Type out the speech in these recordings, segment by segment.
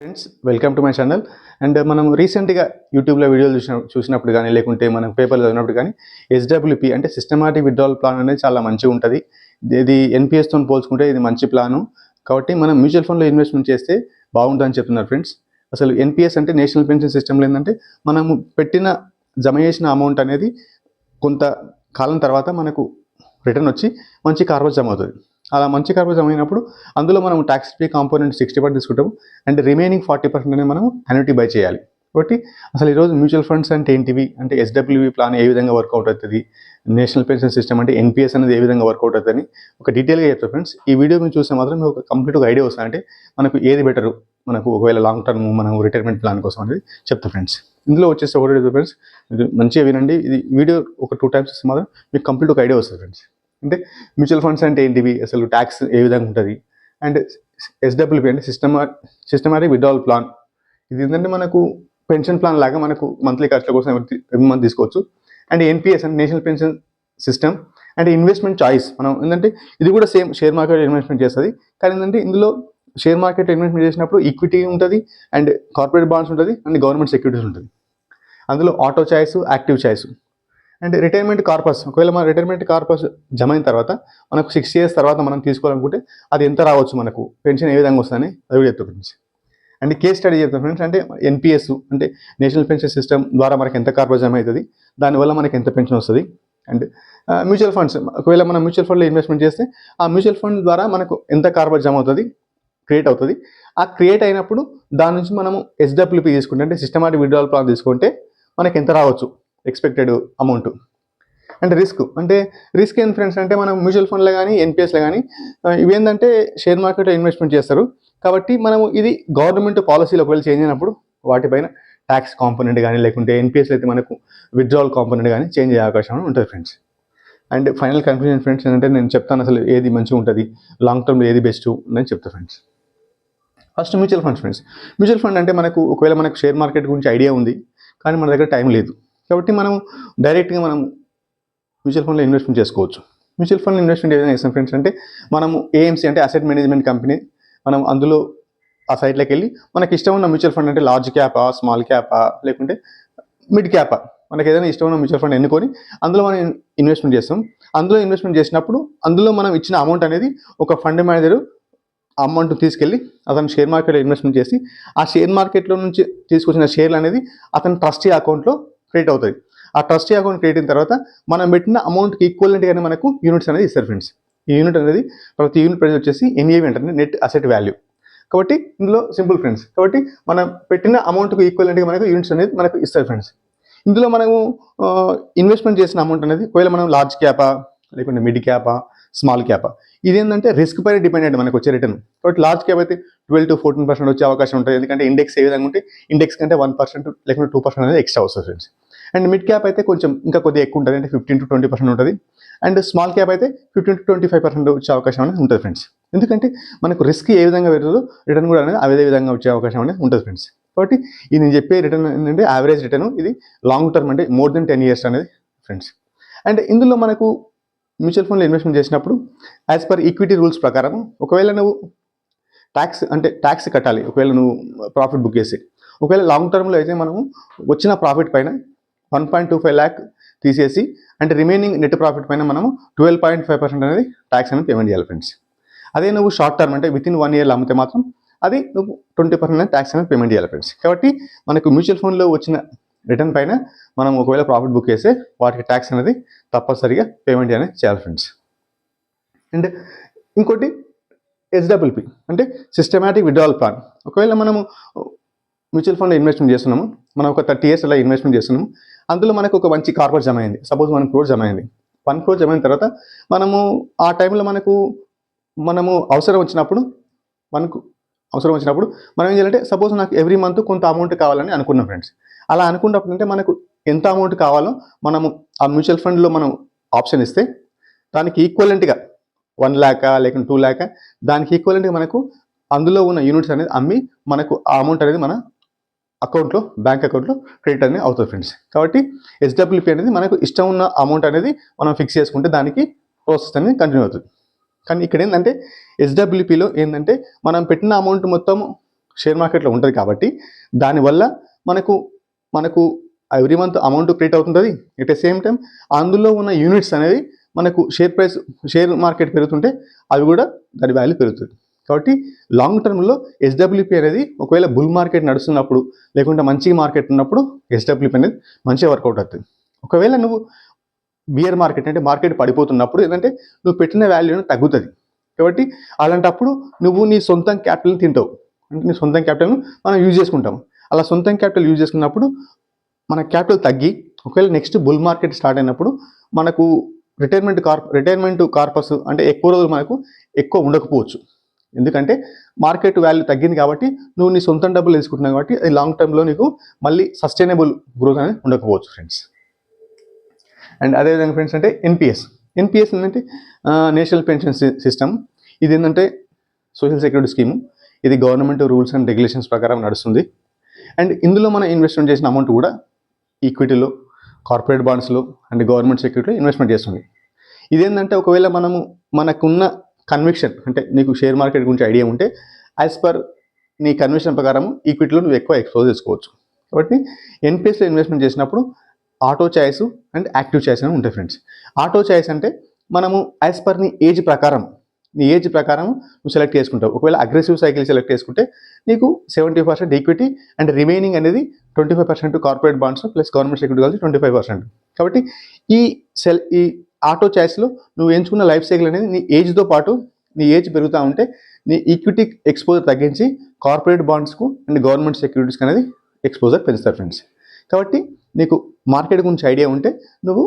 Friends welcome to my channel. And మనం రీసెంట్గా యూట్యూబ్లో వీడియోలు చూసినప్పుడు కానీ లేకుంటే మనం పేపర్లో చదివినప్పుడు కానీ ఎస్డబ్ల్యూపీ అంటే సిస్టమాటిక్ విత్డ్రావల్ ప్లాన్ అనేది చాలా మంచిగా ఉంటుంది. ఇది ఎన్పిఎస్తో పోల్చుకుంటే ఇది మంచి ప్లాను. కాబట్టి మనం మ్యూచువల్ ఫండ్లో ఇన్వెస్ట్మెంట్ చేస్తే బాగుంటుందని చెప్తున్నారు ఫ్రెండ్స్. అసలు ఎన్పిఎస్ అంటే నేషనల్ పెన్షన్ సిస్టమ్లో ఏంటంటే మనము జమ చేసిన అమౌంట్ అనేది కొంత కాలం తర్వాత మనకు రిటర్న్ వచ్చి మంచి కార్బన్ జమ అవుతుంది. అలా మంచి కార్బన్ జమ అయినప్పుడు అందులో మనం ట్యాక్స్ ఫ్రీ కాంపోనెంట్ 60% తీసుకుంటాము అండ్ రిమైనింగ్ 40% అనేది మనం అన్యుటీ బై చేయాలి. కాబట్టి అసలు ఈరోజు మ్యూచువల్ ఫండ్స్ అంటే ఏంటివి, అంటే ఎస్డబ్ల్యూవి ప్లాన్ ఏ విధంగా వర్కౌట్ అవుతుంది, నేషనల్ పెన్షన్ సిస్టమ్ అంటే ఎన్పిఎస్ అనేది ఏ విధంగా వర్కౌట్ అవుతుంది ఒక డీటెయిల్గా చెప్తాను ఫ్రెండ్స్. ఈ వీడియో మీరు చూస్తే మాత్రం మీకు ఒక కంప్లీట్గా ఐడియా వస్తుంది. అంటే మనకు ఏది బెటరు, మనకు ఒకవేళ లాంగ్ టర్మ్ మనం రిటైర్మెంట్ ప్లాన్ కోసం అనేది చెప్తాను ఫ్రెండ్స్. ఇందులో వచ్చేసి ఒకటి ఫ్రెండ్స్, మీరు మంచిగా వినండి. ఇది వీడియో ఒక 2 times ఇస్తే మాత్రం మీకు కంప్లీట్ ఒక ఐడియా వస్తుంది ఫ్రెండ్స్. అంటే మ్యూచువల్ ఫండ్స్ అంటే ఏంటివి, అసలు ట్యాక్స్ ఏ విధంగా ఉంటుంది, అండ్ ఎస్డబ్ల్యూపీ అంటే సిస్టమాటిక్ విత్డ్రావల్ ప్లాన్. ఇది ఏంటంటే మనకు పెన్షన్ ప్లాన్ లాగా మనకు మంత్లీ ఖర్చుల కోసం ఎవ్రీ మంత్ తీసుకోవచ్చు. అండ్ ఎన్పిఎస్ అంటే national pension system. And investment choice, మనం ఏంటంటే ఇది కూడా సేమ్ షేర్ మార్కెట్ ఇన్వెస్ట్మెంట్ చేస్తుంది. కానీ ఏంటంటే ఇందులో షేర్ మార్కెట్ ఇన్వెస్ట్మెంట్ చేసినప్పుడు ఈక్విటీ ఉంటుంది, అండ్ కార్పొరేట్ బాండ్స్ ఉంటుంది, అండ్ గవర్నమెంట్ సెక్యూరిటీస్ ఉంటుంది. అందులో auto choice, active choice. And retirement corpus, ఒకవేళ మన రిటైర్మెంట్ కార్పస్ జమ అయిన తర్వాత మనకు 6 years తర్వాత మనం తీసుకోవాలనుకుంటే అది ఎంత రావచ్చు, మనకు పెన్షన్ ఏ విధంగా వస్తుందని అది కూడా చెప్తాం ఫ్రెండ్స్. అండ్ కేస్ స్టడీ చెప్తాం ఫ్రెండ్స్. అంటే ఎన్పిఎస్ అంటే నేషనల్ పెన్షన్ సిస్టమ్ ద్వారా మనకి ఎంత కార్పస్ జమ అవుతుంది, దానివల్ల మనకి ఎంత పెన్షన్ వస్తుంది. అండ్ మ్యూచువల్ ఫండ్స్, ఒకవేళ మనం మ్యూచువల్ ఫండ్లో ఇన్వెస్ట్మెంట్ చేస్తే ఆ మ్యూచువల్ ఫండ్ ద్వారా మనకు ఎంత కార్పస్ జమ అవుతుంది, క్రియేట్ అవుతుంది. ఆ క్రియేట్ అయినప్పుడు దాని నుంచి మనము ఎస్డబ్ల్యూపీ తీసుకుంటే, అంటే సిస్టమాటిక్ విత్డ్రావల్ ప్లాన్ తీసుకుంటే మనకి ఎంత రావచ్చు ఎక్స్పెక్టెడ్ అమౌంట్. అండ్ రిస్క్ ఏంటి ఫ్రెండ్స్, అంటే మనం మ్యూచువల్ ఫండ్లో కానీ ఎన్పిఎస్లో కానీ ఇవేంటంటే షేర్ మార్కెట్లో ఇన్వెస్ట్మెంట్ చేస్తారు. కాబట్టి మనము ఇది గవర్నమెంట్ పాలసీలో ఒకవేళ చేంజ్ అయినప్పుడు వాటిపైన ట్యాక్స్ కాంపోనెంట్ కానీ లేకుంటే ఎన్పిఎస్లో అయితే మనకు విత్డ్రావల్ కాంపోనెంట్ కానీ చేంజ్ అయ్యే అవకాశం ఉంటుంది friends. And final conclusion friends ఏంటంటే నేను చెప్తాను అసలు ఏది మంచిగా ఉంటుంది, లాంగ్ టర్మ్లో ఏది బెస్ట్ అని చెప్తాను friends. First mutual funds friends. Mutual fund అంటే ఒకవేళ మనకు షేర్ మార్కెట్ గురించి ఐడియా ఉంది కానీ మన దగ్గర టైం లేదు, కాబట్టి మనం డైరెక్ట్గా మనం మ్యూచువల్ ఫండ్లో ఇన్వెస్ట్మెంట్ చేసుకోవచ్చు. మ్యూచువల్ ఫండ్ ఇన్వెస్ట్మెంట్ ఏదైనా చేస్తాం ఫ్రెండ్స్ అంటే మనము ఏఎంసీ అంటే అసెట్ మేనేజ్మెంట్ కంపెనీ, మనం అందులో ఆ సైట్లోకి వెళ్ళి మనకి ఇష్టం ఉన్న మ్యూచువల్ ఫండ్ అంటే లార్జ్ క్యాపా, స్మాల్ క్యాపా, లేకుంటే మిడ్ క్యాపా, మనకి ఏదైనా ఇష్టం ఉన్న మ్యూచువల్ ఫండ్ ఎన్నుకొని అందులో మనం ఇన్వెస్ట్మెంట్ చేస్తాం. అందులో ఇన్వెస్ట్మెంట్ చేసినప్పుడు అందులో మనం ఇచ్చిన అమౌంట్ అనేది ఒక ఫండ్ మేనేజర్ అమౌంట్ తీసుకెళ్ళి అతను షేర్ మార్కెట్లో ఇన్వెస్ట్మెంట్ చేసి ఆ షేర్ మార్కెట్లో నుంచి తీసుకొచ్చిన షేర్లు అనేది అతని ట్రస్టీ అకౌంట్లో క్రియేట్ అవుతుంది. ఆ ట్రస్టీ అకౌంట్ క్రియేట్ అయిన తర్వాత మనం పెట్టిన అమౌంట్కి ఈక్వలెంట్గానే మనకు యూనిట్స్ అనేది ఇస్తారు ఫ్రెండ్స్. ఈ యూనిట్ అనేది ప్రతి యూనిట్ ప్రైస్ వచ్చేసి ఎన్ఏవి అంటే నెట్ అసెట్ వాల్యూ. కాబట్టి ఇందులో సింపుల్ ఫ్రెండ్స్, కాబట్టి మనం పెట్టిన అమౌంట్కి ఈక్వలెంట్గా మనకు యూనిట్స్ అనేది మనకు ఇస్తారు ఫ్రెండ్స్. ఇందులో మనము ఇన్వెస్ట్మెంట్ చేసిన అమౌంట్ అనేది ఒకవేళ మనం లార్జ్ క్యాపా లేకుంటే మిడ్ క్యాపా, స్మాల్ క్యాపా, ఇదేంటంటే రిస్క్ పైన డిపెండ్ అయ్యి మనకు వచ్చే రిటర్న్. కాబట్టి లార్జ్ క్యాప్ అయితే 12 to 14% వచ్చే అవకాశం ఉంటుంది, ఎందుకంటే ఇండెక్స్ ఏ విధంగా ఉంటే ఇండెక్స్ కంటే 1% లేకుంటే 2% అనేది ఎక్స్ట్రా వస్తుంది ఫ్రెండ్స్. అండ్ మిడ్ క్యాప్ అయితే కొంచెం ఇంకా కొద్దిగా ఎక్కువ ఉంటుంది, అంటే 15 to 20% ఉంటుంది. అండ్ స్మాల్ క్యాప్ అయితే 15 to 25% వచ్చే అవకాశం అనేది ఉంటుంది ఫ్రెండ్స్. ఎందుకంటే మనకు రిస్క్ ఏ విధంగా పెరుగుతుందో రిటర్న్ కూడా అనేది అదే విధంగా వచ్చే అవకాశం అనేది ఉంటుంది ఫ్రెండ్స్. కాబట్టి ఇది నేను చెప్పే రిటర్న్ ఏంటంటే యావరేజ్ రిటర్న్, ఇది లాంగ్ టర్మ్ అంటే మోర్ దెన్ 10 years అనేది ఫ్రెండ్స్. అండ్ ఇందులో మనకు మ్యూచువల్ ఫండ్లో ఇన్వెస్ట్మెంట్ చేసినప్పుడు యాజ్ పర్ ఈక్విటీ రూల్స్ ప్రకారం ఒకవేళ నువ్వు ట్యాక్స్ కట్టాలి, ఒకవేళ నువ్వు ప్రాఫిట్ బుక్ చేసి. ఒకవేళ లాంగ్ టర్మ్లో అయితే మనము వచ్చిన ప్రాఫిట్ పైన 1.25 lakh తీసేసి అంటే రిమైనింగ్ నెట్ ప్రాఫిట్ పైన మనము 12.5% అనేది ట్యాక్స్ అనేది పేమెంట్ చేయాలి ఫ్రెండ్స్. అదే నువ్వు షార్ట్ టర్మ్ అంటే వితిన్ 1 year అమ్మితే మాత్రం అది నువ్వు 20% ట్యాక్స్ అనేది పేమెంట్ చేయాలి ఫ్రెండ్స్. కాబట్టి మనకు మ్యూచువల్ ఫండ్లో వచ్చిన రిటర్న్ పైన మనం ఒకవేళ ప్రాఫిట్ బుక్ చేస్తే వాటికి ట్యాక్స్ అనేది తప్పనిసరిగా పేమెంట్ అనేది చేయాలి ఫ్రెండ్స్. అండ్ ఇంకోటి ఎస్డబ్ల్యూపీ అంటే సిస్టమాటిక్ విత్డ్రావల్ ప్లాన్. ఒకవేళ మనము మ్యూచువల్ ఫండ్లో ఇన్వెస్ట్మెంట్ చేస్తున్నాము, మనం ఒక 30 years అలా ఇన్వెస్ట్మెంట్ చేస్తున్నాము, అందులో మనకు ఒక మంచి కార్పొరేట్ జమ అయింది. సపోజ్ 1 crore జమ అయింది. 1 crore జమ అయిన తర్వాత మనము ఆ టైంలో మనము అవసరం వచ్చినప్పుడు మనం ఏం చేయాలంటే, సపోజ్ నాకు ఎవ్రీ మంత్ కొంత అమౌంట్ కావాలని అనుకున్నాం ఫ్రెండ్స్. అలా అనుకున్నప్పుడు అంటే మనకు ఎంత అమౌంట్ కావాలో మనము ఆ మ్యూచువల్ ఫండ్లో మనం ఆప్షన్ ఇస్తే దానికి ఈక్వలెంట్గా 1 lakh లేకుంటే 2 lakh దానికి ఈక్వలెంట్గా మనకు అందులో ఉన్న యూనిట్స్ అనేది అమ్మి మనకు ఆ అమౌంట్ అనేది మన బ్యాంక్ అకౌంట్లో క్రెడిట్ అనేది అవుతుంది ఫ్రెండ్స్. కాబట్టి ఎస్డబ్ల్యూపీ అనేది మనకు ఇష్టం ఉన్న అమౌంట్ అనేది మనం ఫిక్స్ చేసుకుంటే దానికి ప్రాసెస్ అనేది కంటిన్యూ అవుతుంది. కానీ ఇక్కడ ఏంటంటే ఎస్డబ్ల్యూపీలో ఏంటంటే మనం పెట్టిన అమౌంట్ మొత్తం షేర్ మార్కెట్లో ఉంటుంది కాబట్టి దానివల్ల మనకు మనకు ఎవ్రీ మంత్ అమౌంట్ క్రియేట్ అవుతుంది. ఎట్ ద సేమ్ టైం అందులో ఉన్న యూనిట్స్ అనేది మనకు షేర్ మార్కెట్ పెరుగుతుంటే అవి కూడా దాని వాల్యూ పెరుగుతుంది. కాబట్టి లాంగ్ టర్మ్లో ఎస్డబ్ల్యూపీ అనేది ఒకవేళ బుల్ మార్కెట్ నడుస్తున్నప్పుడు లేకుంటే మంచి మార్కెట్ ఉన్నప్పుడు ఎస్డబ్ల్యూపీ అనేది మంచిగా వర్కౌట్ అవుతుంది. ఒకవేళ నువ్వు బియర్ మార్కెట్ అంటే మార్కెట్ పడిపోతున్నప్పుడు ఏంటంటే నువ్వు పెట్టిన వాల్యూని తగ్గుతుంది. కాబట్టి అలాంటప్పుడు నువ్వు నీ సొంతం క్యాపిటల్ని తింటావు. అంటే నీ సొంతం క్యాపిటల్ను మనం యూజ్ చేసుకుంటాం. అలా సొంతం క్యాపిటల్ యూజ్ చేసుకున్నప్పుడు మన క్యాపిటల్ తగ్గి ఒకవేళ నెక్స్ట్ బుల్ మార్కెట్ స్టార్ట్ అయినప్పుడు మనకు రిటైర్మెంట్ కార్పస్ అంటే ఎక్కువ రోజులు మనకు ఎక్కువ ఉండకపోవచ్చు. ఎందుకంటే మార్కెట్ వాల్యూ తగ్గింది కాబట్టి నువ్వు నీ సొంతం డబ్బులు తీసుకుంటున్నావు కాబట్టి అది లాంగ్ టర్మ్లో నీకు మళ్ళీ సస్టైనబుల్ గ్రోత్ అనేది ఉండకపోవచ్చు ఫ్రెండ్స్. అండ్ అదేవిధంగా ఫ్రెండ్స్ అంటే ఎన్పిఎస్ ఏంటంటే నేషనల్ పెన్షన్ సిస్టమ్. ఇది ఏంటంటే సోషల్ సెక్యూరిటీ స్కీము. ఇది గవర్నమెంట్ రూల్స్ అండ్ రెగ్యులేషన్స్ ప్రకారం నడుస్తుంది. అండ్ ఇందులో మనం ఇన్వెస్ట్మెంట్ చేసిన అమౌంట్ కూడా ఈక్విటీలో, కార్పొరేట్ బాండ్స్లో అండ్ గవర్నమెంట్ సెక్యూరిటీలో ఇన్వెస్ట్మెంట్ చేస్తుంది. ఇదేంటంటే ఒకవేళ మనకున్న కన్విక్షన్ అంటే నీకు షేర్ మార్కెట్ గురించి ఐడియా ఉంటే యాజ్ పర్ నీ కన్విక్షన్ ప్రకారం ఈక్విటీలో నువ్వు ఎక్కువ ఎక్స్పోజ్ చేసుకోవచ్చు. కాబట్టి ఎన్పిఎస్లో ఇన్వెస్ట్మెంట్ చేసినప్పుడు auto choice and active choice అని ఉంటాయి ఫ్రెండ్స్. ఆటో చాయిస్ అంటే మనము యాజ్ పర్ నీ ఏజ్ ప్రకారం నువ్వు సెలెక్ట్ చేసుకుంటావు. ఒకవేళ అగ్రెసివ్ సైకిల్ సెలెక్ట్ చేసుకుంటే నీకు 70% ఈక్విటీ అండ్ రిమైనింగ్ అనేది 25% corporate bonds plus government security కలిసి 25%. కాబట్టి ఈ ఆటో చాయిస్లో నువ్వు ఎంచుకున్న లైఫ్ సైకిల్ అనేది నీ ఏజ్తో పాటు నీ ఏజ్ పెరుగుతూ ఉంటే నీ ఈక్విటీ ఎక్స్పోజర్ తగ్గించి కార్పొరేట్ బాండ్స్కు అండ్ గవర్నమెంట్ సెక్యూరిటీస్కి అనేది ఎక్స్పోజర్ పెంచుతారు ఫ్రెండ్స్. కాబట్టి నీకు మార్కెట్ గురించి ఐడియా ఉంటే నువ్వు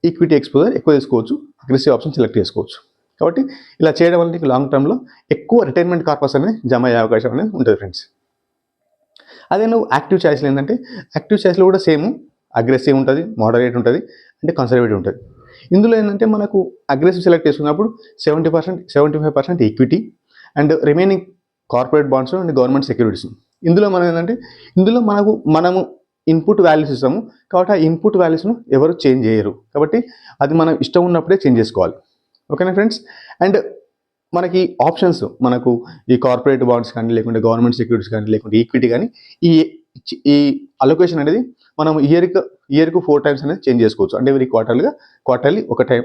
ఈక్విటీ ఎక్స్పోజర్ ఎక్కువ తీసుకోవచ్చు, అగ్రెసివ్ ఆప్షన్ సెలెక్ట్ చేసుకోవచ్చు. కాబట్టి ఇలా చేయడం వల్ల నీకు లాంగ్ టర్మ్లో ఎక్కువ రిటైర్మెంట్ కార్పస్ అనేది జమ అయ్యే అవకాశం అనేది ఉంటుంది ఫ్రెండ్స్. అదే నువ్వు యాక్టివ్ చాయిస్లో ఏంటంటే యాక్టివ్ చాయిస్లో కూడా సేమ్ అగ్రెసివ్ ఉంటుంది, మోడరేట్ ఉంటుంది అంటే కన్సర్వేటివ్ ఉంటుంది. ఇందులో ఏంటంటే మనకు అగ్రెసివ్ సెలెక్ట్ చేసుకున్నప్పుడు 75% equity and remaining corporate bonds and government securities. ఇందులో మనము ఇన్పుట్ వాల్యూస్ ఇస్తాము కాబట్టి ఆ ఇన్పుట్ వాల్యూస్ను ఎవరు చేంజ్ చేయరు. కాబట్టి అది మనం ఇష్టం ఉన్నప్పుడే చేంజ్ చేసుకోవాలి. ఓకేనా ఫ్రెండ్స్. అండ్ మనకి ఆప్షన్స్ మనకు ఈ కార్పొరేట్ బాండ్స్ కానీ లేకుంటే గవర్నమెంట్ సెక్యూరిటీస్ కానీ లేకుంటే ఈక్విటీ కానీ ఈ అలొకేషన్ అనేది మనం ఇయర్కు 4 times అనేది చేంజ్ చేసుకోవచ్చు. అంటే ఎవరి క్వార్టర్లీ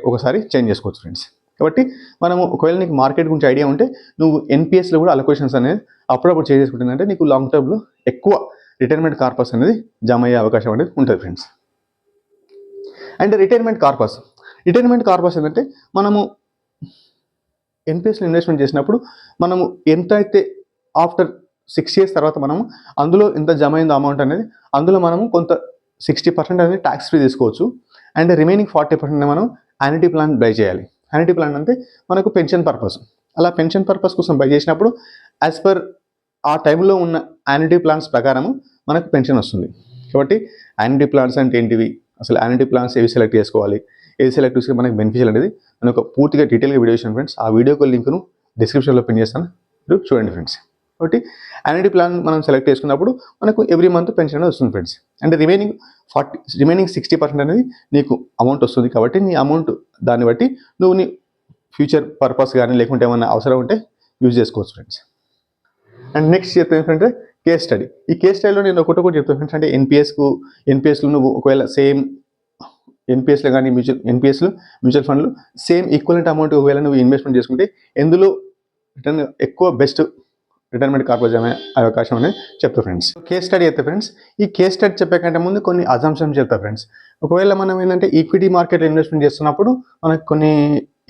ఒకసారి చేంజ్ చేసుకోవచ్చు ఫ్రెండ్స్. కాబట్టి మనము ఒకవేళ నీకు మార్కెట్ గురించి ఐడియా ఉంటే నువ్వు ఎన్పిఎస్లో కూడా అలొకేషన్స్ అనేది అప్పుడప్పుడు చేంజ్ చేసుకుంటుందంటే నీకు లాంగ్ టర్మ్లో ఎక్కువ రిటైర్మెంట్ కార్పస్ అనేది జమ అయ్యే అవకాశం అనేది ఉంటుంది ఫ్రెండ్స్. అండ్ రిటైర్మెంట్ కార్పస్ ఏంటంటే మనము ఎన్పిఎస్లో ఇన్వెస్ట్మెంట్ చేసినప్పుడు మనము ఎంత అయితే ఆఫ్టర్ 6 years తర్వాత మనము అందులో ఎంత జమ అయిందో అమౌంట్ అనేది అందులో మనము కొంత 60% అనేది ట్యాక్స్ ఫ్రీ తీసుకోవచ్చు. అండ్ రిమైనింగ్ 40% మనం యాన్యుటీ ప్లాన్ బై చేయాలి. యాన్యుటీ ప్లాన్ అంటే మనకు పెన్షన్ పర్పస్. అలా పెన్షన్ పర్పస్ కోసం బై చేసినప్పుడు యాజ్ పర్ ఆ టైంలో ఉన్న యాన్యుటీ ప్లాన్స్ ప్రకారము మనకు పెన్షన్ వస్తుంది. కాబట్టి యాన్యుటీ ప్లాన్స్ అంటే ఏంటివి, అసలు యాన్యుటీ ప్లాన్స్ ఏవి సెలెక్ట్ చేసుకోవాలి, ఏది సెలెక్ట్ చేస్తే మనకి బెనిఫిషియల్ అనేది నేను ఒక పూర్తిగా డీటెయిల్గా వీడియో చేశాను ఫ్రెండ్స్. ఆ వీడియోకి లింక్ను డిస్క్రిప్షన్లో పిన్ చేస్తాను, మీరు చూడండి ఫ్రెండ్స్. కాబట్టి యాన్యుటీ ప్లాన్ మనం సెలెక్ట్ చేసుకున్నప్పుడు మనకు ఎవ్రీ మంత్ పెన్షన్ అనేది వస్తుంది ఫ్రెండ్స్. అండ్ రిమైనింగ్ 60% అనేది నీకు అమౌంట్ వస్తుంది. కాబట్టి నీ అమౌంట్ దాన్ని బట్టి నువ్వు నీ ఫ్యూచర్ పర్పస్ కానీ లేకుంటే ఏమైనా అవసరం ఉంటే యూజ్ చేసుకోవచ్చు ఫ్రెండ్స్. అండ్ నెక్స్ట్ చెప్తాను ఏంటంటే కేస్ స్టడీ. ఈ కేస్ స్టడీలో నేను ఒకటి చెప్తాను ఫ్రెండ్స్. అంటే ఎన్పిఎస్లో నువ్వు ఒకవేళ సేమ్ ఎన్పిఎస్లో కానీ మ్యూచువల్ ఫండ్లు సేమ్ ఈక్వలెంట్ అమౌంట్ ఒకవేళ నువ్వు ఇన్వెస్ట్మెంట్ చేసుకుంటే ఎందులో ఎక్కువ బెస్ట్ రిటైర్మెంట్ కార్పస్ అనే అవకాశం అనేది చెప్తా ఫ్రెండ్స్. కేస్ స్టడీ అయితే ఫ్రెండ్స్, ఈ కేస్ స్టడీ చెప్పే కంటే ముందు కొన్ని అజంప్షన్స్ చెప్తా ఫ్రెండ్స్. ఒకవేళ మనం ఏంటంటే ఈక్విటీ మార్కెట్లో ఇన్వెస్ట్మెంట్ చేస్తున్నప్పుడు మనకు కొన్ని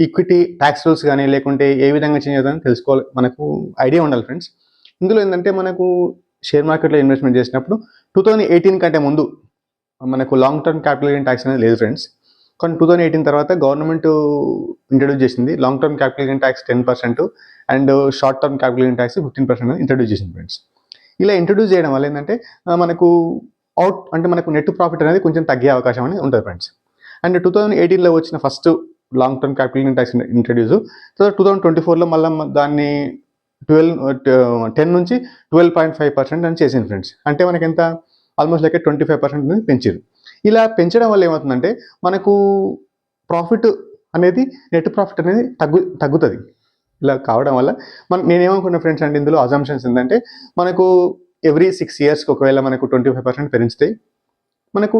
ఈక్విటీ ట్యాక్స్ రూల్స్ కానీ లేకుంటే ఏ విధంగా చేంజ్ అవుతుందని తెలుసుకోవాలి, మనకు ఐడియా ఉండాలి ఫ్రెండ్స్. ఇందులో ఏంటంటే మనకు షేర్ మార్కెట్లో ఇన్వెస్ట్మెంట్ చేసినప్పుడు 2018 కంటే ముందు మనకు long term capital gain tax అనేది లేదు ఫ్రెండ్స్. కానీ 2018 తర్వాత గవర్నమెంట్ ఇంట్రడ్యూస్ చేసింది long term capital gain tax 10% and short term capital gain tax 15% అనేది ఇంట్రడ్యూస్ చేసింది ఫ్రెండ్స్. ఇలా ఇంట్రడ్యూస్ చేయడం వల్ల ఏంటంటే మనకు మనకు నెట్ ప్రాఫిట్ అనేది కొంచెం తగ్గే అవకాశం అనేది ఉంటుంది ఫ్రెండ్స్. అండ్ 2018లో వచ్చిన first long term capital gain tax introduce, తర్వాత 2024లో మళ్ళీ దాన్ని 10 నుంచి 12.5% అని చేసింది ఫ్రెండ్స్. అంటే మనకి ఎంత ఆల్మోస్ట్ లైక్ 25% అనేది పెంచారు. ఇలా పెంచడం వల్ల ఏమవుతుందంటే మనకు ప్రాఫిట్ అనేది నెట్ ప్రాఫిట్ అనేది తగ్గుతుంది. ఇలా కావడం వల్ల నేనేమనుకున్న ఫ్రెండ్స్ అంటే ఇందులో అజంప్షన్స్ ఏంటంటే మనకు ఎవ్రీ 6 ఇయర్స్కి ఒకవేళ మనకు 25% పెంచితే మనకు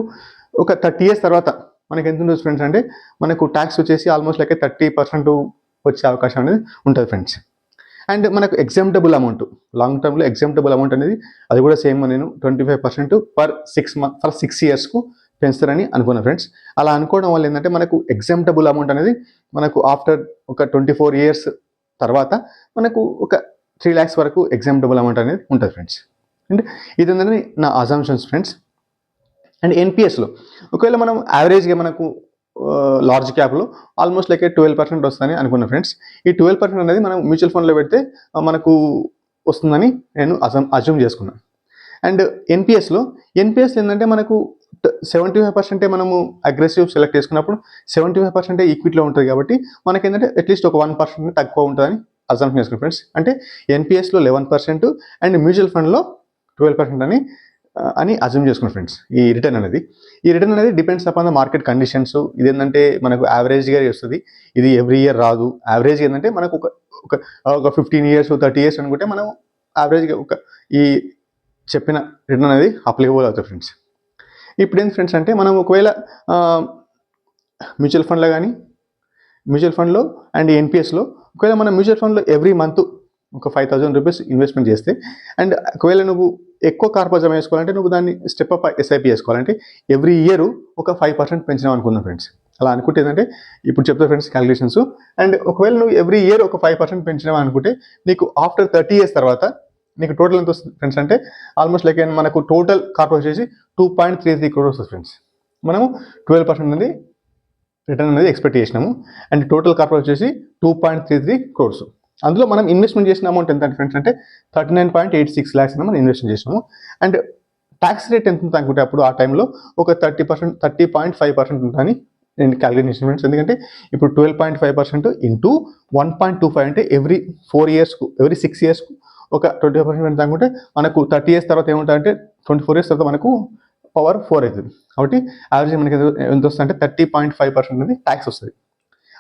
ఒక 30 ఇయర్స్ తర్వాత మనకి ఎంత ఉంటుంది ఫ్రెండ్స్ అంటే మనకు ట్యాక్స్ వచ్చేసి ఆల్మోస్ట్ లైక్ 30% వచ్చే అవకాశం అనేది ఉంటుంది ఫ్రెండ్స్. అండ్ మనకు ఎగ్జామ్టబుల్ అమౌంట్ లాంగ్ టర్మ్లో ఎగ్జామ్టబుల్ అమౌంట్ అనేది అది కూడా సేమ్ నేను 25% ఫర్ 6 ఇయర్స్కు పెంచుతారని అనుకున్నాను ఫ్రెండ్స్. అలా అనుకోవడం వల్ల ఏంటంటే మనకు ఎగ్జామ్టబుల్ అమౌంట్ అనేది మనకు ఆఫ్టర్ ఒక 24 ఇయర్స్ తర్వాత మనకు ఒక 3 lakhs వరకు ఎగ్జామ్టబుల్ అమౌంట్ అనేది ఉంటుంది ఫ్రెండ్స్. అండ్ ఇది ఏంటంటే నా అజంప్షన్స్ ఫ్రెండ్స్. అండ్ ఎన్పిఎస్లో ఒకవేళ మనం యావరేజ్గా మనకు లార్జ్ క్యాప్లో ఆల్మోస్ట్ లైక్ 12% వస్తుందని అనుకున్నాను ఫ్రెండ్స్. ఈ 12% అనేది మనం మ్యూచువల్ ఫండ్లో పెడితే మనకు వస్తుందని నేను అజ్యూమ్ చేసుకున్నాను. అండ్ ఎన్పిఎస్లో ఏంటంటే మనకు 75% మనము అగ్రెసివ్ సెలెక్ట్ చేసుకున్నప్పుడు 75% ఈక్విటీలో ఉంటుంది కాబట్టి మనకి ఏంటంటే అట్లీస్ట్ ఒక 1% తక్కువ ఉంటుందని అజంప్షన్ చేసుకున్నాను ఫ్రెండ్స్. అంటే ఎన్పిఎస్లో 11% అండ్ మ్యూచువల్ ఫండ్లో 12% అని అజ్యూమ్ చేసుకున్నాను ఫ్రెండ్స్. ఈ రిటర్న్ అనేది depends upon the market conditions. ఇది ఏంటంటే మనకు యావరేజ్గా వస్తుంది, ఇది ఎవ్రీ ఇయర్ రాదు. యావరేజ్ ఏంటంటే మనకు ఒక 15 years 30 years అనుకుంటే మనం యావరేజ్గా ఈ చెప్పిన రిటర్న్ అనేది అప్లికబుల్ అవుతుంది ఫ్రెండ్స్. ఇప్పుడు ఏంటి ఫ్రెండ్స్ అంటే మనం ఒకవేళ మ్యూచువల్ ఫండ్లో అండ్ ఎన్పిఎస్లో ఒకవేళ మనం మ్యూచువల్ ఫండ్లో ఎవ్రీ మంత్ ఒక 5,000 రూపీస్ ఇన్వెస్ట్మెంట్ చేస్తే అండ్ ఒకవేళ నువ్వు ఎక్కువ కార్పస్ జమ చేసుకోవాలంటే నువ్వు దాన్ని స్టెప్ అప్ ఎస్ఐపి చేసుకోవాలంటే ఎవ్రీ ఇయర్ ఒక 5% పెంచినాం అనుకుందాం ఫ్రెండ్స్. అలా అనుకుంటే ఏంటంటే ఇప్పుడు చెప్తా ఫ్రెండ్స్ క్యాలిక్యులేషన్స్. అండ్ ఒకవేళ నువ్వు ఎవ్రీ ఇయర్ ఒక 5% పెంచినావు అనుకుంటే నీకు ఆఫ్టర్ 30 years తర్వాత నీకు టోటల్ ఎంత వస్తుంది ఫ్రెండ్స్ అంటే ఆల్మోస్ట్ లైక్ మనకు టోటల్ కార్పస్ వచ్చేసి 2.33 crores వస్తుంది ఫ్రెండ్స్. మనము 12% అనేది రిటర్న్ అనేది ఎక్స్పెక్ట్ చేసినాము అండ్ టోటల్ కార్పస్ వచ్చేసి 2.33 crores. అందులో మనం ఇన్వెస్ట్మెంట్ చేసిన అమౌంట్ ఎంత ఫ్రెండ్స్ అంటే 39.86 lakhs మనం ఇన్వెస్ట్మెంట్ చేసినాము. అండ్ ట్యాక్స్ రేట్ ఎంత ఉంటుంది అనుకుంటే అప్పుడు ఆ టైంలో ఒక 30.5% ఉంటుందని నేను క్యాలిక్యులేట్ చేసిన ఫ్రెండ్స్. ఎందుకంటే ఇప్పుడు 12.5% ఇంటూ 1.25 అంటే ఎవ్రీ 4 yearsకు ఎవ్రీ 6 yearsకు ఒక 25% ఎంత అనుకుంటే మనకు 30 years తర్వాత ఏముంటుందంటే 24 years తర్వాత మనకు పవర్ 4 అవుతుంది. కాబట్టి యావరేజ్ మనకి ఎంత వస్తుంది అంటే 30.5% అనేది ట్యాక్స్ వస్తుంది.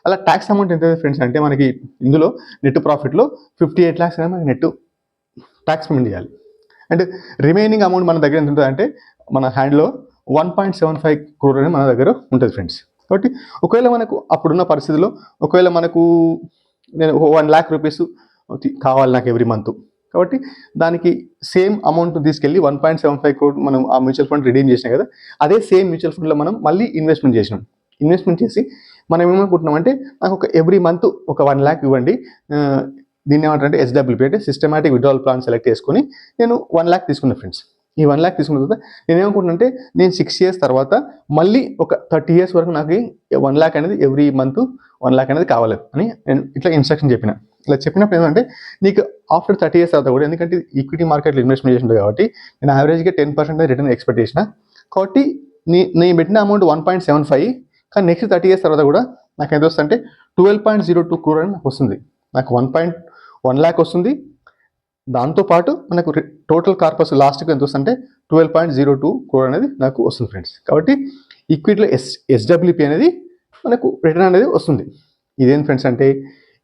అలా ట్యాక్స్ అమౌంట్ ఎంత ఫ్రెండ్స్ అంటే మనకి ఇందులో నెట్ ప్రాఫిట్లో 58 lakhs అనేది మనకి నెట్ ట్యాక్స్ పేమెంట్ చేయాలి. అండ్ రిమైనింగ్ అమౌంట్ మన దగ్గర ఎంత ఉంటుంది అంటే మన హ్యాండ్లో 1.75 crore అనేది మన దగ్గర ఉంటుంది ఫ్రెండ్స్. కాబట్టి ఒకవేళ మనకు అప్పుడున్న పరిస్థితిలో ఒకవేళ మనకు నేను 1 lakh rupees కావాలి నాకు ఎవ్రీ మంత్, కాబట్టి దానికి సేమ్ అమౌంట్ తీసుకెళ్ళి 1.75 crore మనం ఆ మ్యూచువల్ ఫండ్ రిడీమ్ చేసినాం కదా, అదే సేమ్ మ్యూచువల్ ఫండ్లో మనం మళ్ళీ ఇన్వెస్ట్మెంట్ చేసి మనం ఏమనుకుంటున్నాం అంటే నాకు ఒక ఎవ్రీ మంత్ ఒక 1 lakh ఇవ్వండి, దీన్ని ఏమంటారంటే ఎస్డబ్ల్యూపీ అంటే సిస్టమాటిక్ విత్డ్రావల్ ప్లాన్ సెలెక్ట్ చేసుకొని నేను 1 lakh తీసుకున్నా ఫ్రెండ్స్. ఈ 1 lakh తీసుకున్న తర్వాత నేను ఏమనుకుంటున్నా నేను 6 years తర్వాత మళ్ళీ ఒక 30 years వరకు నాకు 1 lakh అనేది ఎవ్రీ మంత్ 1 lakh అనేది కావాలి అని నేను ఇట్లా ఇన్స్ట్రక్షన్ చెప్పిన. ఇలా చెప్పినప్పుడు ఏంటంటే నీకు ఆఫ్టర్ 30 years తర్వాత కూడా, ఎందుకంటే ఈక్విటీ మార్కెట్లో ఇన్వెస్ట్మెంట్ చేసింది కాబట్టి నేను యావరేజ్గా 10% రిటర్న్ ఎక్స్పెక్ట్ చేసిన. కాబట్టి నేను పెట్టిన అమౌంట్ 1.75, కానీ నెక్స్ట్ 30 years తర్వాత కూడా నాకు ఎంత వస్తుంది అంటే 12.02 crore అని నాకు వస్తుంది. నాకు 1 lakh వస్తుంది, దాంతోపాటు మనకు టోటల్ కార్పస్ లాస్ట్కి ఎంత వస్తుంది అంటే 12.02 crore అనేది నాకు వస్తుంది ఫ్రెండ్స్. కాబట్టి ఈక్విటీలో ఎస్డబ్ల్యూపీ అనేది మనకు రిటర్న్ అనేది వస్తుంది. ఇదేం ఫ్రెండ్స్ అంటే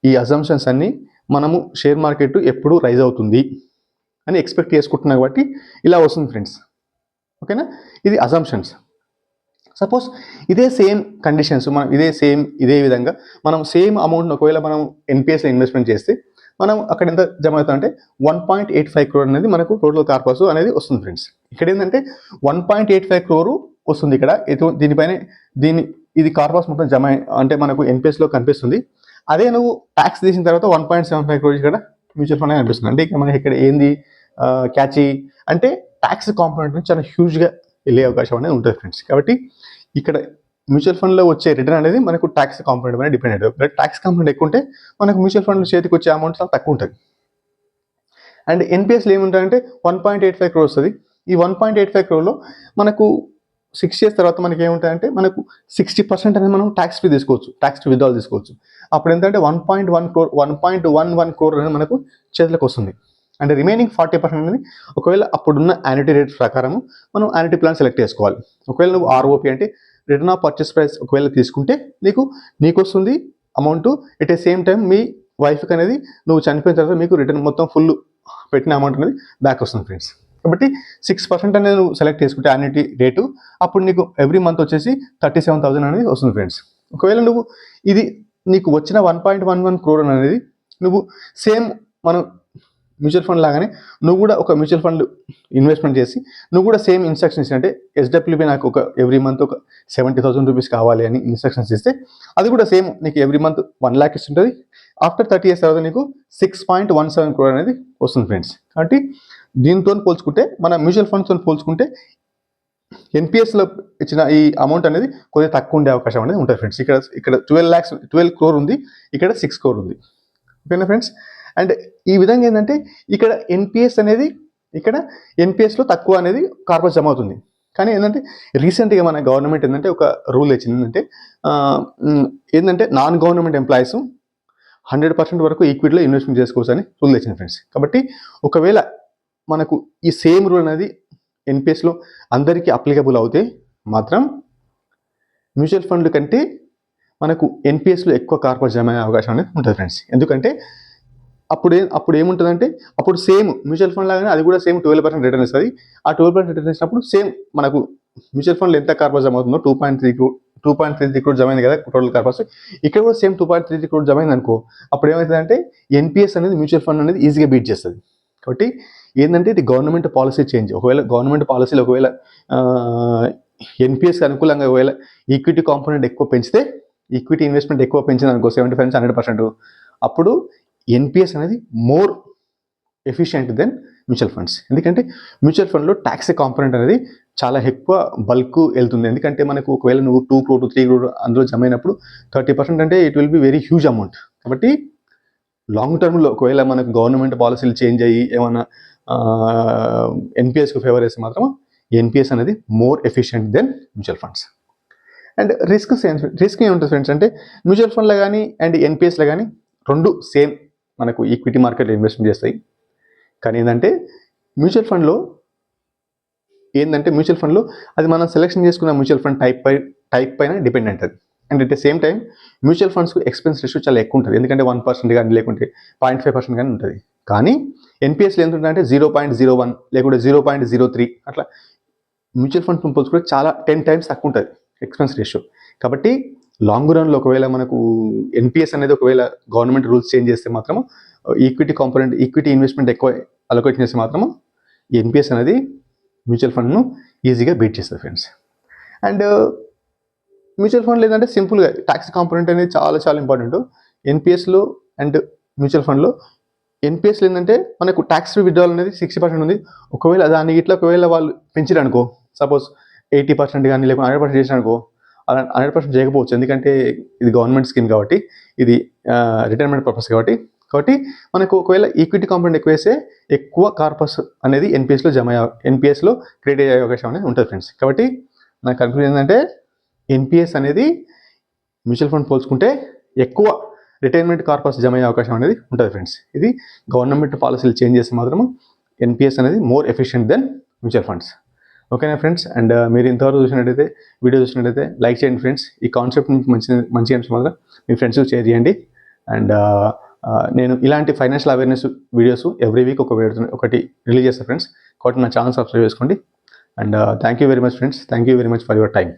ఈ అజంప్షన్స్ అన్నీ మనము షేర్ మార్కెట్ ఎప్పుడు రైజ్ అవుతుంది అని ఎక్స్పెక్ట్ చేసుకుంటున్నాం కాబట్టి ఇలా వస్తుంది ఫ్రెండ్స్. ఓకేనా, ఇది అజంప్షన్స్. సపోజ్ ఇదే సేమ్ కండిషన్స్ మనం ఇదే విధంగా మనం సేమ్ అమౌంట్ ఒకవేళ మనం ఎన్పిఎస్లో ఇన్వెస్ట్మెంట్ చేస్తే మనం అక్కడ ఎంత జమ అవుతుంది అంటే 1.85 crore అనేది మనకు టోటల్ కార్పస్ అనేది వస్తుంది ఫ్రెండ్స్. ఇక్కడ ఏంటంటే 1.85 crore వస్తుంది ఇక్కడ. దీనిపైన ఇది కార్పస్ మొత్తం జమ అంటే మనకు ఎన్పిఎస్లో కనిపిస్తుంది. అదే నువ్వు ట్యాక్స్ తీసిన తర్వాత 1.75 crore ఇక్కడ మ్యూచువల్ ఫండ్ కనిపిస్తుంది. అంటే మనకి ఇక్కడ ఏంది క్యాచీ అంటే ట్యాక్స్ కాంపోనెంట్ చాలా హ్యూజ్గా వెళ్ళే అవకాశం అనేది ఉంటుంది ఫ్రెండ్స్. కాబట్టి ఇక్కడ మ్యూచువల్ ఫండ్లో వచ్చే రిటర్న్ అనేది మనకు ట్యాక్స్ కాంపోనెంట్ మీద డిపెండ్ అవుతుంది. ట్యాక్స్ కాంపోనెంట్ ఎక్కువ ఉంటే మనకు మ్యూచువల్ ఫండ్లో చేతికి వచ్చే అమౌంట్ చాలా తక్కువ ఉంటుంది. అండ్ ఎన్పిఎస్లో ఏముంటుందంటే 1.85 crore వస్తుంది. ఈ 1.85 crore మనకు 6 years తర్వాత మనకి ఏముంటుందంటే మనకు 60% అనేది మనం ట్యాక్స్ ఫ్రీ తీసుకోవచ్చు, ట్యాక్స్ ఫ్రీ విత్డ్రావల్ తీసుకోవచ్చు. అప్పుడు ఏంటంటే 1.11 crore అనేది మనకు చేతులకు వస్తుంది. అండ్ రిమైనింగ్ 40% అనేది ఒకవేళ అప్పుడున్న యాన్యుటీ రేట్ ప్రకారం మనం యాన్యుటీ ప్లాన్ సెలెక్ట్ చేసుకోవాలి. ఒకవేళ నువ్వు ఆర్ఓపి అంటే రిటర్న్ ఆఫ్ పర్చేస్ ప్రైస్ ఒకవేళ తీసుకుంటే నీకు వస్తుంది amount. At a same time మీ వైఫ్కి అనేది నువ్వు చనిపోయిన తర్వాత మీకు రిటర్న్ మొత్తం ఫుల్ పెట్టిన అమౌంట్ అనేది బ్యాక్ వస్తుంది ఫ్రెండ్స్. కాబట్టి 6% అనేది నువ్వు సెలెక్ట్ చేసుకుంటే యాన్యుటీ రేటు, అప్పుడు నీకు ఎవ్రీ మంత్ వచ్చేసి 37,000 అనేది వస్తుంది ఫ్రెండ్స్. ఒకవేళ నువ్వు ఇది నీకు వచ్చిన 1.11 crore అనేది నువ్వు సేమ్ మనం మ్యూచువల్ ఫండ్ లాగానే నువ్వు కూడా ఒక మ్యూచువల్ ఫండ్ ఇన్వెస్ట్మెంట్ చేసి నువ్వు కూడా సేమ్ ఇన్స్ట్రక్షన్స్ అంటే SWP నాకు ఒక ఎవ్రీ మంత్ ఒక 70,000 రూపీస్ కావాలి అని ఇన్స్ట్రక్షన్స్ ఇస్తే అది కూడా సేమ్ నీకు ఎవ్రీ మంత్ 1 lakh ఇస్తుంటుంది. ఆఫ్టర్ 30 years తర్వాత నీకు 6.17 crore అనేది వస్తుంది ఫ్రెండ్స్. కాబట్టి దీంతో పోల్చుకుంటే మన మ్యూచువల్ ఫండ్స్తో పోల్చుకుంటే ఎన్పిఎస్లో ఇచ్చిన ఈ అమౌంట్ అనేది కొద్దిగా తక్కువ ఉండే అవకాశం అనేది ఉంటుంది ఫ్రెండ్స్. ఇక్కడ 12 crore ఉంది, ఇక్కడ 6 crore ఉంది. ఓకేనా ఫ్రెండ్స్. అండ్ ఈ విధంగా ఏంటంటే ఇక్కడ ఎన్పిఎస్లో తక్కువ అనేది కార్పస్ జమ అవుతుంది. కానీ ఏంటంటే రీసెంట్గా మన గవర్నమెంట్ ఏంటంటే ఒక రూల్ ఇచ్చింది ఏంటంటే నాన్ గవర్నమెంట్ ఎంప్లాయీస్ 100% వరకు ఈక్విటీలో ఇన్వెస్ట్మెంట్ చేసుకోవచ్చు అని రూల్ తెచ్చింది ఫ్రెండ్స్. కాబట్టి ఒకవేళ మనకు ఈ సేమ్ రూల్ అనేది ఎన్పిఎస్లో అందరికీ అప్లికబుల్ అవుతే మాత్రం మ్యూచువల్ ఫండ్ కంటే మనకు ఎన్పిఎస్లో ఎక్కువ కార్పస్ జమ అయ్యే అవకాశం అనేది ఉంటుంది ఫ్రెండ్స్. ఎందుకంటే అప్పుడు ఏముంటుందంటే అప్పుడు సేమ్ మ్యూచువల్ ఫండ్ లాగానే అది కూడా సేమ్ 12% రిటర్న్ ఇస్తుంది. ఆ 12% రిటర్న్ ఇచ్చినప్పుడు సేమ్ మనకు మ్యూచువల్ ఫండ్లో ఎంత కార్పస్ జమ అవుతుందో 2.33 crore జమ అయింది కదా టోటల్ కార్పస్, ఇక్కడ కూడా సేమ్ 2.33 crore జమ అయింది అనుకో, అప్పుడు ఏమవుతుందంటే ఎన్పిఎస్ అనేది మ్యూచువల్ ఫండ్ అనేది ఈజీగా బీట్ చేస్తుంది. కాబట్టి ఏంటంటే ఇది గవర్నమెంట్ పాలసీ చేంజ్. ఒకవేళ గవర్నమెంట్ పాలసీలో ఒకవేళ ఎన్పిఎస్కి అనుకూలంగా ఒకవేళ ఈక్విటీ కాంపోనెంట్ ఎక్కువ పెంచితే, ఈక్విటీ ఇన్వెస్ట్మెంట్ ఎక్కువ పెంచింది అనుకో 75-100%, అప్పుడు ఎన్పిఎస్ అనేది more efficient than mutual funds. ఎందుకంటే మ్యూచువల్ ఫండ్లో ట్యాక్స్ కాంపోనెంట్ అనేది చాలా ఎక్కువ బల్క్ వెళ్తుంది. ఎందుకంటే మనకు ఒకవేళ నువ్వు 2 crore to 3 crore అందులో జమ అయినప్పుడు 30% అంటే it will be very huge amount. కాబట్టి లాంగ్ టర్మ్లో ఒకవేళ మనకు గవర్నమెంట్ పాలసీలు చేంజ్ అయ్యి ఏమైనా ఎన్పిఎస్కు ఫేవర్ వేస్తే మాత్రం ఎన్పిఎస్ అనేది more efficient than mutual funds. And risk ఏముంటుంది ఫ్రెండ్స్ అంటే మ్యూచువల్ ఫండ్లో కానీ అండ్ ఎన్పిఎస్లో కానీ రెండు సేమ్ మనకు ఈక్విటీ మార్కెట్లో ఇన్వెస్ట్మెంట్ చేస్తాయి. కానీ మ్యూచువల్ ఫండ్లో అది మనం సెలెక్షన్ చేసుకున్న మ్యూచువల్ ఫండ్ టైప్ పైన డిపెండెంట్ అది. And at the same time mutual ఫండ్స్కు ఎక్స్పెన్స్ రేషియో చాలా ఎక్కువ ఉంటుంది. ఎందుకంటే 1% కానీ లేకుంటే 0.5% కానీ ఉంటుంది. కానీ ఎన్పిఎస్లో ఎంత ఉంటుందంటే 0.01 లేకుంటే 0.03 అట్లా మ్యూచువల్ ఫండ్స్ పోల్చుకుంటే చాలా 10 times తక్కువ ఉంటుంది ఎక్స్పెన్స్ రేషియో. కాబట్టి లాంగ్ రన్లో ఒకవేళ మనకు ఎన్పిఎస్ అనేది ఒకవేళ గవర్నమెంట్ రూల్స్ చేంజ్ చేస్తే మాత్రము ఈక్విటీ ఇన్వెస్ట్మెంట్ ఎక్కువ అలొకేట్ చేస్తే మాత్రము ఎన్పిఎస్ అనేది మ్యూచువల్ ఫండ్ను ఈజీగా బీట్ చేస్తుంది ఫ్రెండ్స్. అండ్ మ్యూచువల్ ఫండ్ లేదంటే సింపుల్గా ట్యాక్స్ కాంపోనెంట్ అనేది చాలా చాలా ఇంపార్టెంట్ ఎన్పిఎస్లో అండ్ మ్యూచువల్ ఫండ్లో. ఎన్పిఎస్లో ఏంటంటే మనకు ట్యాక్స్ ఫ్రీ విత్డ్రావల్ అనేది 60% ఉంది. ఒకవేళ దాన్ని ఒకవేళ వాళ్ళు పెంచారు అనుకో, సపోజ్ 80% కానీ లేకపోతే 100% చేసిన అనుకో, 100% చేయకపోవచ్చు. ఎందుకంటే ఇది గవర్నమెంట్ స్కీమ్ కాబట్టి, ఇది రిటైర్మెంట్ పర్పస్ కాబట్టి మనకు ఒకవేళ ఈక్విటీ కాంపోనెంట్ ఎక్కువ వేస్తే ఎక్కువ కార్పస్ అనేది ఎన్పిఎస్లో క్రియేట్ అయ్యే అవకాశం అనేది ఉంటుంది ఫ్రెండ్స్. కాబట్టి నా కన్క్లూజన్ ఏంటంటే ఎన్పిఎస్ అనేది మ్యూచువల్ ఫండ్ పోల్చుకుంటే ఎక్కువ రిటైర్మెంట్ కార్పస్ జమ అయ్యే అవకాశం అనేది ఉంటుంది ఫ్రెండ్స్. ఇది గవర్నమెంట్ పాలసీలు చేంజ్ చేస్తే మాత్రం ఎన్పిఎస్ అనేది more efficient than mutual funds. ఓకేనా ఫ్రెండ్స్. అండ్ మీరు ఇంతవరకు వీడియో చూసినట్టయితే లైక్ చేయండి ఫ్రెండ్స్. ఈ కాన్సెప్ట్ మీకు మంచి అంశం మాత్రం మీ ఫ్రెండ్స్కి షేర్ చేయండి. అండ్ నేను ఇలాంటి financial awareness videos every week ఒకటి రిలీజ్ చేస్తాను ఫ్రెండ్స్. కాబట్టి నా ఛానల్ సబ్స్క్రైబ్ చేసుకోండి. And thank you very much friends. Thank you very much for your time.